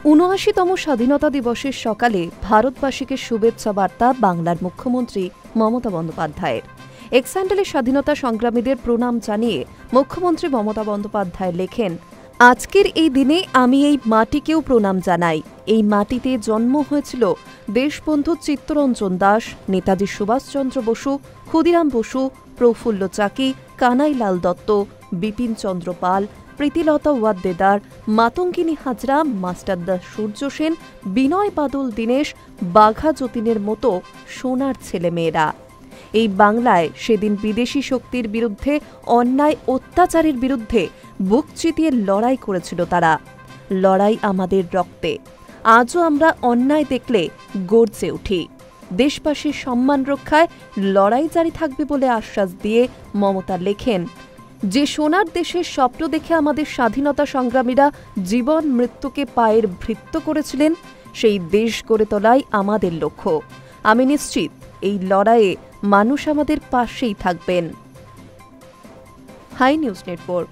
৭৯তম স্বাধীনতা দিবসের সকালে ভারতবাসীকে শুভেচ্ছা বার্তা বাংলার মুখ্যমন্ত্রী মমতা বন্দ্যোপাধ্যায়ের। এক্স হ্যান্ডেলে স্বাধীনতা সংগ্রামীদের প্রণাম জানিয়ে মুখ্যমন্ত্রী মমতা বন্দ্যোপাধ্যায় লেখেন, আজকের এই দিনে আমি এই মাটিকেও প্রণাম জানাই। এই মাটিতে জন্ম হয়েছিল দেশবন্ধু চিত্তরঞ্জন দাস, নেতাজি সুভাষচন্দ্র বসু, ক্ষুদিরাম বসু, প্রফুল্ল চাকি, কানাইলাল দত্ত, বিপিন চন্দ্র পাল, প্রীতিলতা ওয়াদ্দেদার, মাতঙ্গিনী হাজরা, মাস্টারদা সূর্য সেন, বিনয় বাদল দীনেশ, বাঘা যতীনের মতো সোনার ছেলেমেয়েরা। এই বাংলায় সেদিন বিদেশি শক্তির বিরুদ্ধে, অন্যায় অত্যাচারের বিরুদ্ধে বুক চিতিয়ে লড়াই করেছিল তারা। লড়াই আমাদের রক্তে। আজও আমরা অন্যায় দেখলে গর্জে উঠি। দেশবাসীর সম্মান রক্ষায় লড়াই জারি থাকবে বলে আশ্বাস দিয়ে মমতা লেখেন, যে সোনার দেশের স্বপ্ন দেখে আমাদের স্বাধীনতা সংগ্রামীরা জীবন মৃত্যুকে পায়ের ভৃত্য করেছিলেন, সেই দেশ গড়ে তোলাই আমাদের লক্ষ্য। আমি নিশ্চিত এই লড়াইয়ে মানুষ আমাদের পাশেই থাকবেন। Hi news network.